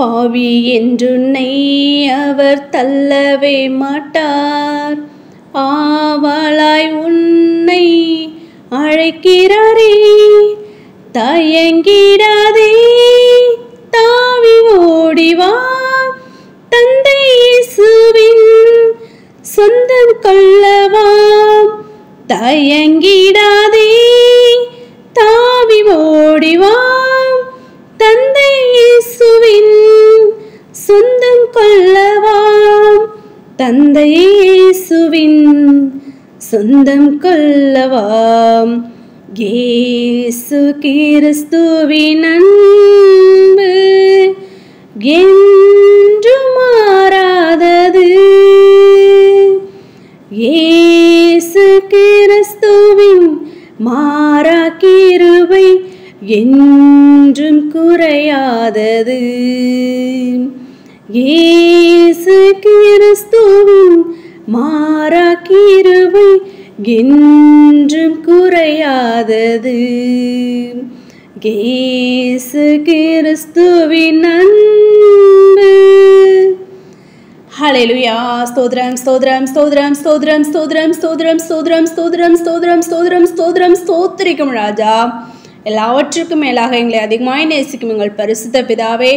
பாவி என்றுன்னை அவர் தள்ளவே மாட்டார். ஆவலாய் உன்னை அழைக்கிறாரே, தயங்கிடாதே தாவி ஓடிவா. தந்தை இயேசுவின் சொந்தம் கொள்ளவா. தயங்கிடாதே தாவி ஓடிவா. தந்தை இயேசுவின் சொந்தம் கொள்ளவா. தந்தை இயேசுவின் சொந்தம் கொள்ளவா. இயேசு கிறிஸ்துவின் அன்பு என்றும் மாறாதது. இயேசு கிறிஸ்துவின் மாறா கிருபை என்றும் குறையாதது. இயேசு கிறிஸ்துவின் மாறா கிருபை என்றும் குறையாதது. இயேசு கிறிஸ்துவின் அன்பு. ஹல்லேலூயா. ஸ்தோத்திரம் ஸ்தோத்திரம் ஸ்தோத்திரம் ஸ்தோத்திரம் ஸ்தோத்திரம் ஸ்தோத்திரம் ஸ்தோத்திரம் ஸ்தோத்திரம் ஸ்தோத்திரம் ஸ்தோத்திரம் ஸ்தோத்திரம் ஸ்தோத்திரிக்கும் ராஜா. எல்லாவற்றுக்கும் மேலாக எங்களை அதிகமாய் நேசிக்கும் எங்கள் பரிசுத்த பிதாவே,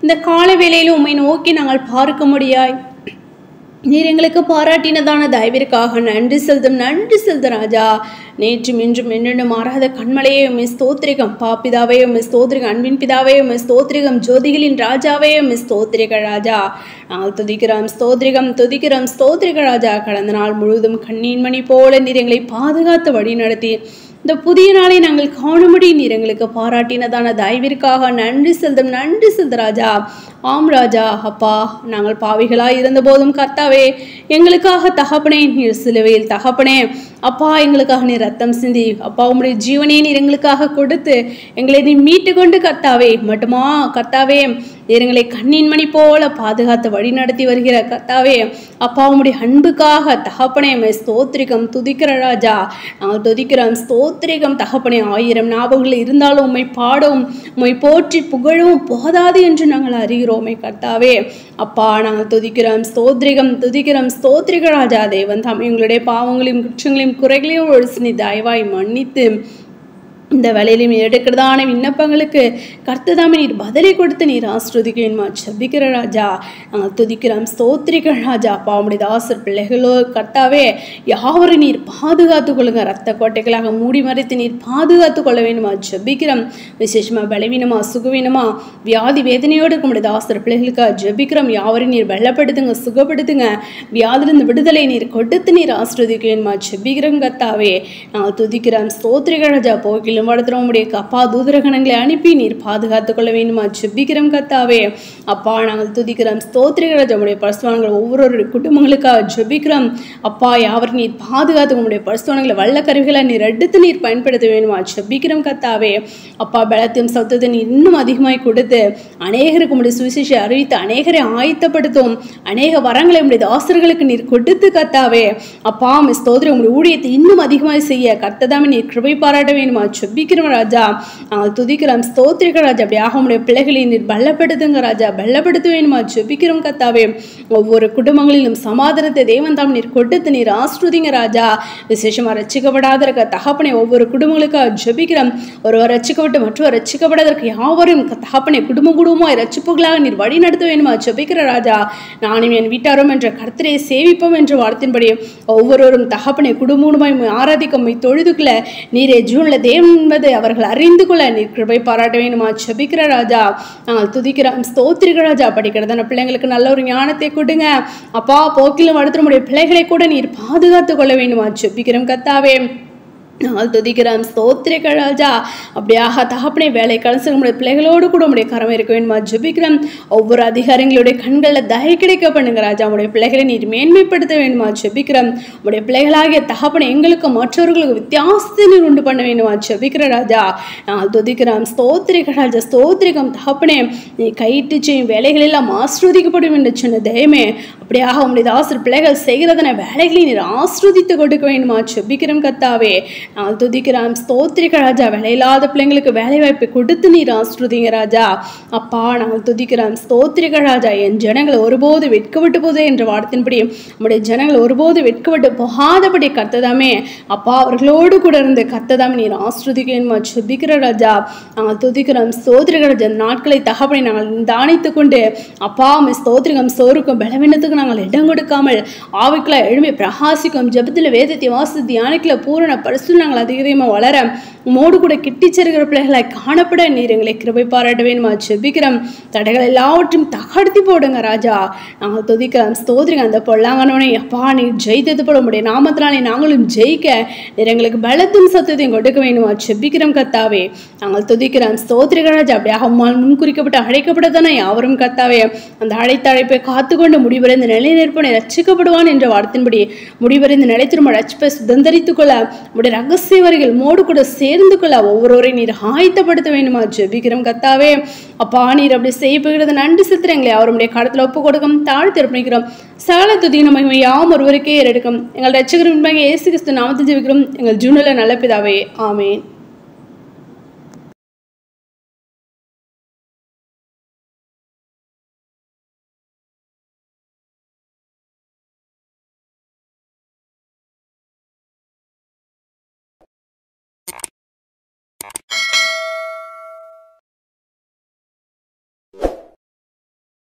இந்த கால வேளையில் உம்மை நோக்கி நாங்கள் பார்க்க முடியாய் நீர் எங்களுக்கு பாராட்டினதான தயவிற்காக நன்றி செலுத்தும் ராஜா. நேற்றும் இன்றும் என்றென்றும் மாறாத கண்மலையே உம்மை ஸ்தோத்திரிகம். பாப்பிதாவே உம்மை ஸ்தோத்திரிகம். அன்பின் பிதாவே உம்மை ஸ்தோத்திரிகம். ஜோதிகளின் ராஜாவே உம்மை ஸ்தோத்திரிக ராஜா. நாங்கள் துதிக்கிறோம் ஸ்தோத்திரிகம் துதிக்கிறோம் ஸ்தோத்திரிக ராஜா. கடந்த நாள் முழுவதும் கண்ணீன் மணி போல நீர் எங்களை பாதுகாத்து வழி நடத்தி இந்த புதிய நாளை நாங்கள் காணும்படி நீர் எங்களுக்கு பாராட்டினதான தயவிற்காக நன்றி செலுத்தும் ராஜா. ஆம் ராஜா. அப்பா, நாங்கள் பாவிகளாய் இருந்த போதும் கர்த்தாவே எங்களுக்காக தகப்பனே நீர் சிலுவையில் தகப்பனே அப்பா எங்களுக்காக நீர் ரத்தம் சிந்தி அப்பா உம்முடைய ஜீவனே நீர் எங்களுக்காக கொடுத்து எங்களை நீ மீட்டு கொண்டு கர்த்தாவே மட்டுமா கர்த்தாவே எங்களை கண்ணின் மணி போல பாதுகாத்து வழி நடத்தி வருகிற கர்த்தாவே அப்பா உம்முடைய அன்புக்காக தகப்பனே ஸ்தோத்திரிகம் துதிக்கிற ராஜா. நாங்கள் துதிக்கிறோம் ஸ்தோத்திரிகம் தகப்பனே. 1000 ஞாபகங்கள் இருந்தாலும் உம்மை பாடவும் உம்மை போற்றி புகழவும் போதாது என்று நாங்கள் அறிகிறோமே கர்த்தாவே. அப்பா நாங்கள் துதிக்கிறோம் ஸ்தோத்திரிகம் துதிக்கிறோம் ஸ்தோத்திரிக ராஜா. தேவன் தாம் எங்களுடைய பாவங்களையும் குற்றங்களையும் குறைகளையும் ஒழிச்சு நீ தயவாய் மன்னித்து இந்த வேலையிலும் எடுக்கிறதான விண்ணப்பங்களுக்கு கர்த்ததாமே நீர் பதிலை கொடுத்து நீர் ஆசீர்வதிக்கணுமா ஜெபிக்கிற ராஜா. நாங்கள் துதிக்கிறோம் ஸ்தோத்திரிக்கிற ராஜா. அப்பா உம்முடைய தாசர் பிள்ளைகளோ கர்த்தாவே யாவரும் நீர் பாதுகாத்து கொள்ளுங்க. ரத்த கோட்டைகளாக மூடி மறைத்து நீர் பாதுகாத்து கொள்ள வேண்டுமா ஜெபிக்கிறோம். விசேஷமா பலவீனமா சுகவீனமா வியாதி வேதனையோடு உம்முடைய தாசர் பிள்ளைகளுக்காக ஜெபிக்கிறோம். யாவரையும் நீர் வெள்ளப்படுத்துங்க சுகப்படுத்துங்க. வியாதிலிருந்து விடுதலை நீர் கொடுத்து நீர் ஆசீர்வதிக்க வேண்டுமா ஜெபிக்கிறோம் கர்த்தாவே. நாங்கள் துதிக்கிறோம் ஸ்தோத்திரிக்கிற ராஜா. போக்கிலும் வளர்த்துறோமுடைய அப்பா தூதரகணங்களை அனுப்பி நீர் பாதுகாத்துக் கொள்ள வேண்டுமா ஜெபிக்கிறோம் கர்த்தாவே. அப்பா நாங்கள் துதிக்கிறோம் ஸ்தோத்திரிக்கிற ராஜா. உம்முடைய பரிசுத்தவான்கள் ஒவ்வொரு குடும்பங்களுக்காக ஜெபிக்கிறோம். அப்பா யாவரும் நீர் பாதுகாத்து உம்முடைய பரிசுத்தவான்களை வல்ல கருவிகளை நீர் எடுத்து நீர் பயன்படுத்த வேண்டுமா ஜெபிக்கிறோம் கர்த்தாவே. அப்பா பலத்தையும் சத்தத்தை நீர் இன்னும் அதிகமாய் கொடுத்து அநேகருக்கு உம்முடைய சுவிசேஷத்தை அறிவித்து அநேகரை ஆயத்தப்படுத்தும். அநேக வரங்களை உம்முடைய தாசர்களுக்கு நீர் கொடுத்து கர்த்தாவே. அப்பா ஸ்தோத்திரம் உம்முடைய ஊழியத்தை இன்னும் அதிகமாய் செய்ய கர்த்ததாமே நீர் கிருபை பாராட்ட வேண்டுமா ஜெபிக்கிறோம் ராஜா. நாங்கள் துதிக்கிறோம் ஸ்தோத்திரிக்கிற ராஜா. அப்படியாக உம்முடைய பிள்ளைகளை நீர் பலப்படுத்துங்க ராஜா. பலப்படுத்த வேண்டுமா ஜெபிக்கிறோம் கர்த்தாவே. ஒவ்வொரு குடும்பங்களிலும் சமாதானத்தை தேவன் தாம் நீர் கொடுத்து நீர் ஆசீர்வதிங்க ராஜா. விசேஷமா ரட்சிக்கப்படாத இருக்க தகப்பனை ஒவ்வொரு குடும்பங்களுக்காக ஜெபிக்கிறோம். ஒருவர் ரட்சிக்கப்பட்டு மற்றவர் ரட்சிக்கப்படாதற்கு யாவரும் தகப்பனை குடும்பமாய் ரட்சிப்புகளாக நீர் வழி நடத்த வேண்டுமா ஜெபிக்கிற ராஜா. நானும் என் வீட்டாரும் என்ற கர்த்தரை சேவிப்போம் என்ற வார்த்தையின்படி ஒவ்வொருவரும் தகப்பனை குடும்பமாய் ஆராதிக்கும் தொழுதுக்குள்ள நீரே ஜூன்ல தேவன் என்பதை அவர்கள் அறிந்து கொள்ள நீர் கிருபை பாராட்ட வேண்டுமா ஜெபிக்கிற ராஜா. நாங்கள் துதிக்கிறோம் ஸ்தோத்திரிக்கிற ராஜா. படிக்கிறதான பிள்ளைங்களுக்கு நல்ல ஒரு ஞானத்தை கொடுங்க அப்பா. போக்கிலும் அடுத்த பிள்ளைகளை கூட நீர் பாதுகாத்து கொள்ள வேண்டுமா ஜெபிக்கிறோம் கர்த்தாவே. நாங்கள் துதிக்கிறோம் ஸ்தோத்திரிக்கிற ராஜா. அப்படியாக தகப்பனை வேலை கலச நம்முடைய பிள்ளைகளோடு கூட உடைய கரம் இருக்க வேண்டுமா ஜெபிக்கிறோம். ஒவ்வொரு அதிகாரிகளுடைய கண்களில் தயை கிடைக்க பண்ணுங்க ராஜா. உடைய பிள்ளைகளை நீர் மேன்மைப்படுத்த வேண்டுமா ஜெபிக்கிறோம். உடைய பிள்ளைகளாகிய தகப்பனை எங்களுக்கும் மற்றவர்களுக்கு வித்தியாசத்தை நீர் உண்டு பண்ண வேண்டுமா ஜெபிக்கிற ராஜா. நாங்கள் துதிக்கிறோம் ஸ்தோத்திரிக்கிற ராஜா. ஸ்தோத்திரிகம் தகப்பனே. நீ கையிட்டு செய்யும் வேலைகள் எல்லாம் ஆசீர்வதிக்கப்படும் என்று சொன்ன தெய்வமே அப்படியாக உம்முடைய தாசர் பிள்ளைகள் செய்கிறதன வேலைகளை நீர் ஆஸ்வதித்து கொடுக்க வேண்டுமா செபிக்கிறோம் கர்த்தாவே. நாங்கள் துதிக்கிறோம் ஸ்தோத்திரிக்க ராஜா. வேலையில்லாத பிள்ளைங்களுக்கு வேலை வாய்ப்பை கொடுத்து நீர் ஆஸ்வதிங்க ராஜா. அப்பா நாங்கள் துதிக்கிறோம் ஸ்தோத்திரிக்க ராஜா. என் ஜனங்கள் ஒருபோது வெட்கப்பட்டு போதே என்ற வார்த்தையின்படி நம்முடைய ஜனங்கள் ஒருபோது வெட்கப்பட்டு போகாதபடி கர்த்ததாமே அப்பா அவர்களோடு கூட இருந்து கர்த்ததாமே நீர் ஆஸ்வதிக்க செபிக்கிற ராஜா. நாங்கள் துதிக்கிறோம் ஸ்தோத்திரிக்க ராஜா. நாட்களை தகப்படி நாங்கள் தானித்துக் கொண்டு அப்பா ஸ்தோத்திரிகம் சோறுக்கும் பலவீனத்துக்கு நாங்கள் இடம் கொடுக்காமல் ஆவிக்குள்ள எழுமை பிரகாசிக்கும் ஜெபத்தில் வேதத்தை வாசி தியானிக்கல பூரண பரிசு நாங்கள் அதிகமாக வளர மோடு கூட கிட்டிச்சிருக்கிற பிள்ளைகளை காணப்பட நீர் எங்களை கிருபை பாராட்ட வேணுமா செபிக்கிறோம். தடைகள் எல்லாவற்றையும் தகர்த்தி போடுங்க ராஜா. நாங்கள் துதிக்கிறோம் ஸ்தோத்திரிகம். அந்த பொல்லாங்கனவனை அப்பா நீர் ஜெயித்தது போல உடைய நாமத்தினாலே நாங்களும் ஜெயிக்க நீர் எங்களுக்கு பலத்தும் சத்தத்தையும் கொடுக்க வேணுமா செபிக்கிறோம் கர்த்தாவே. நாங்கள் துதிக்கிறோம் ஸ்தோத்திரிக ராஜா. அப்படியாக முன்குறிக்கப்பட்டு அழைக்கப்பட்டதானே யாவரும் கர்த்தாவே அந்த அழைத்த அழைப்பை காத்துக்கொண்டு முடிவடைந்து நிலை நிற்பனை ரட்சிக்கப்படுவான் என்ற வார்த்தையின்படி முடிவடைந்து நிலைத்திரும்ப ரட்சிப்பை சுதந்திரித்துக் கொள்ள உடைய ரகசிய வரிகள் மோடு கூட சேர்ந்து கொள்ள ஒவ்வொருவரையும் நீர் ஆயத்தப்படுத்த வேண்டுமா ஜெபிக்கிறோம் கர்த்தாவே. அப்பா நீர் அப்படி செய்யப்படுகிறது நன்றி சித்திரங்களை அவருடைய காலத்தில் ஒப்பு கொடுக்கும் தாழ்த்தி அர்ப்பணிக்கிறோம். சகல துதியின் மகிமை யாவும் ஒருவருக்கே ஏறெடுக்கும். எங்கள் ரட்சகரும் இயேசு கிறிஸ்து நாமத்தில் ஜெபிக்கிறோம் எங்கள் ஜீவனில் நல்ல பிதாவே. ஆமென்.